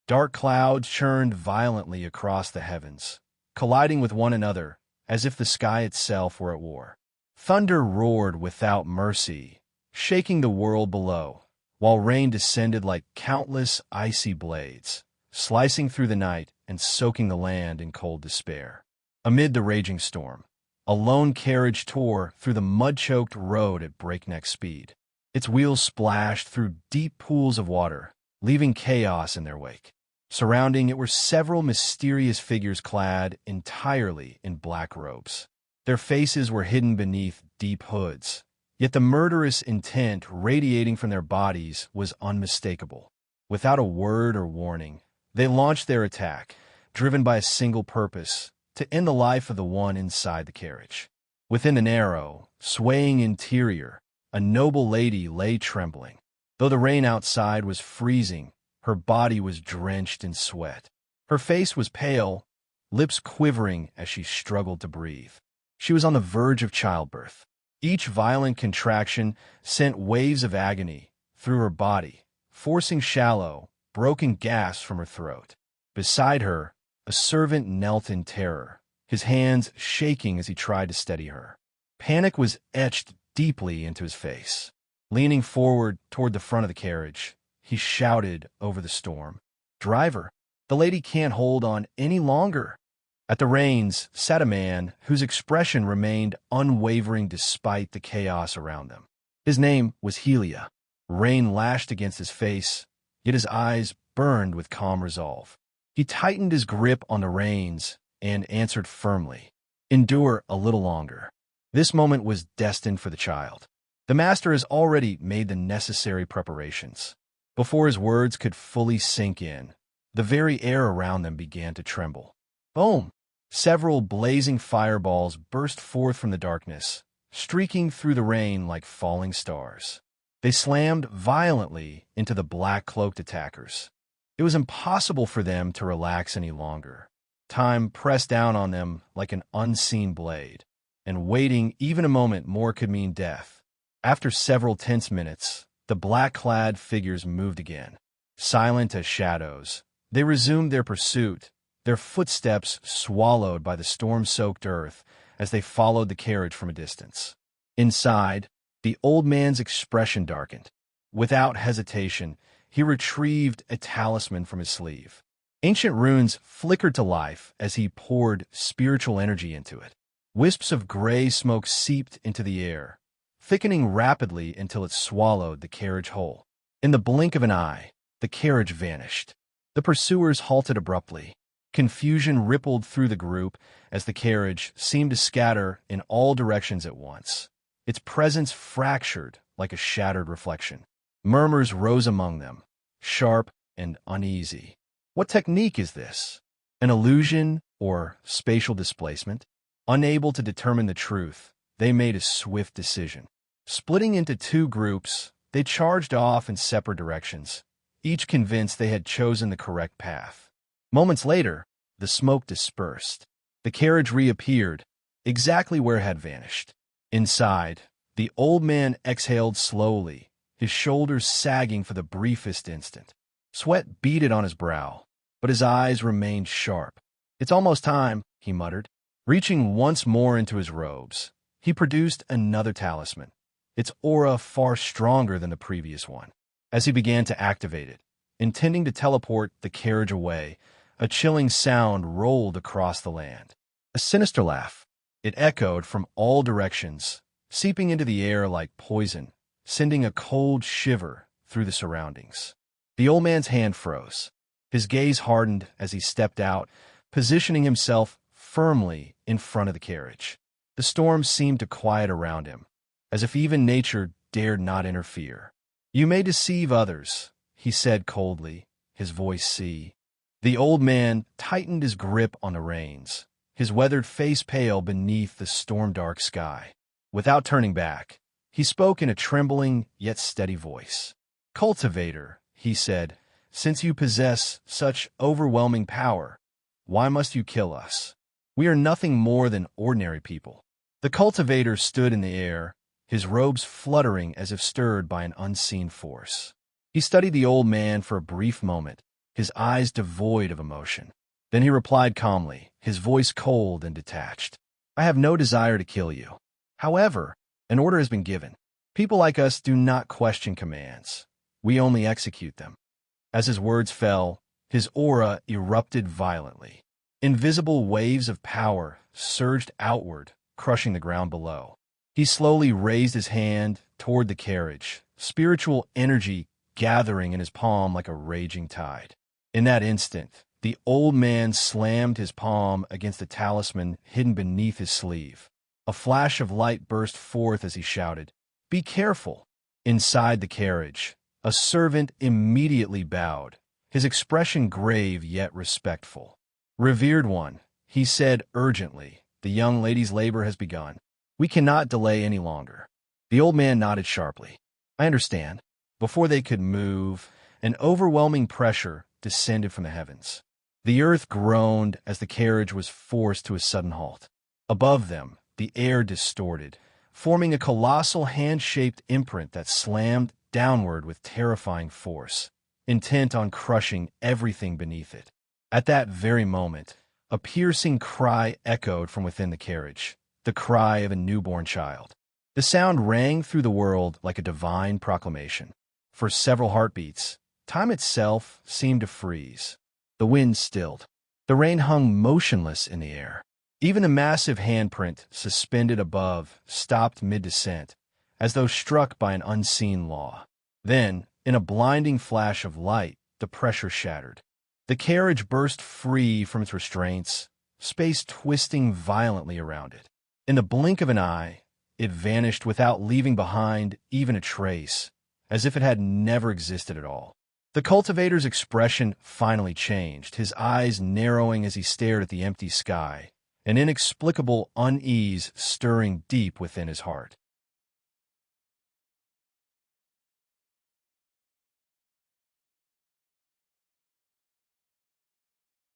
Dark clouds churned violently across the heavens, colliding with one another as if the sky itself were at war. Thunder roared without mercy, shaking the world below, while rain descended like countless icy blades, slicing through the night and soaking the land in cold despair. Amid the raging storm, a lone carriage tore through the mud-choked road at breakneck speed. Its wheels splashed through deep pools of water, leaving chaos in their wake. Surrounding it were several mysterious figures clad entirely in black robes. Their faces were hidden beneath deep hoods, yet the murderous intent radiating from their bodies was unmistakable. Without a word or warning, they launched their attack, driven by a single purpose: to end the life of the one inside the carriage. Within the narrow, swaying interior, a noble lady lay trembling. Though the rain outside was freezing, her body was drenched in sweat. Her face was pale, lips quivering as she struggled to breathe. She was on the verge of childbirth. Each violent contraction sent waves of agony through her body, forcing shallow, broken gasps from her throat. Beside her, a servant knelt in terror, his hands shaking as he tried to steady her. Panic was etched deeply into his face. Leaning forward toward the front of the carriage, he shouted over the storm, "Driver, the lady can't hold on any longer." At the reins sat a man whose expression remained unwavering despite the chaos around them. His name was Helia. Rain lashed against his face, yet his eyes burned with calm resolve. He tightened his grip on the reins and answered firmly, "Endure a little longer. This moment was destined for the child. The master has already made the necessary preparations." Before his words could fully sink in, the very air around them began to tremble. Boom! Several blazing fireballs burst forth from the darkness, streaking through the rain like falling stars. They slammed violently into the black-cloaked attackers. It was impossible for them to relax any longer. Time pressed down on them like an unseen blade, and waiting even a moment more could mean death. After several tense minutes, the black-clad figures moved again. Silent as shadows, they resumed their pursuit, their footsteps swallowed by the storm-soaked earth as they followed the carriage from a distance. Inside, the old man's expression darkened. Without hesitation, he retrieved a talisman from his sleeve. Ancient runes flickered to life as he poured spiritual energy into it. Wisps of gray smoke seeped into the air, thickening rapidly until it swallowed the carriage whole. In the blink of an eye, the carriage vanished. The pursuers halted abruptly. Confusion rippled through the group as the carriage seemed to scatter in all directions at once. Its presence fractured like a shattered reflection. Murmurs rose among them, sharp and uneasy. What technique is this? An illusion or spatial displacement? Unable to determine the truth, they made a swift decision. Splitting into two groups, they charged off in separate directions, each convinced they had chosen the correct path. Moments later, the smoke dispersed. The carriage reappeared, exactly where it had vanished. Inside, the old man exhaled slowly, his shoulders sagging for the briefest instant. Sweat beaded on his brow, but his eyes remained sharp. "It's almost time," he muttered. Reaching once more into his robes, he produced another talisman, its aura far stronger than the previous one. As he began to activate it, intending to teleport the carriage away, a chilling sound rolled across the land. A sinister laugh. It echoed from all directions, seeping into the air like poison, sending a cold shiver through the surroundings. The old man's hand froze. His gaze hardened as he stepped out, positioning himself firmly in front of the carriage. The storm seemed to quiet around him, as if even nature dared not interfere. "You may deceive others," he said coldly, his voice sea. The old man tightened his grip on the reins, his weathered face pale beneath the storm-dark sky. Without turning back, he spoke in a trembling yet steady voice. "Cultivator," he said, "since you possess such overwhelming power, why must you kill us? We are nothing more than ordinary people." The cultivator stood in the air, his robes fluttering as if stirred by an unseen force. He studied the old man for a brief moment, his eyes devoid of emotion. Then he replied calmly, his voice cold and detached. I have no desire to kill you. However, an order has been given. People like us do not question commands. We only execute them. As his words fell, his aura erupted violently. Invisible waves of power surged outward, crushing the ground below. He slowly raised his hand toward the carriage, spiritual energy gathering in his palm like a raging tide. In that instant, the old man slammed his palm against the talisman hidden beneath his sleeve. A flash of light burst forth as he shouted, "Be careful!" Inside the carriage, a servant immediately bowed, his expression grave yet respectful. "Revered one," he said urgently, "the young lady's labor has begun. We cannot delay any longer." The old man nodded sharply. "I understand." Before they could move, an overwhelming pressure descended from the heavens. The earth groaned as the carriage was forced to a sudden halt. Above them, the air distorted, forming a colossal hand-shaped imprint that slammed downward with terrifying force, intent on crushing everything beneath it. At that very moment, a piercing cry echoed from within the carriage, the cry of a newborn child. The sound rang through the world like a divine proclamation. For several heartbeats, time itself seemed to freeze. The wind stilled. The rain hung motionless in the air. Even the massive handprint suspended above stopped mid-descent, as though struck by an unseen law. Then, in a blinding flash of light, the pressure shattered. The carriage burst free from its restraints, space twisting violently around it. In the blink of an eye, it vanished without leaving behind even a trace, as if it had never existed at all. The cultivator's expression finally changed, his eyes narrowing as he stared at the empty sky, an inexplicable unease stirring deep within his heart.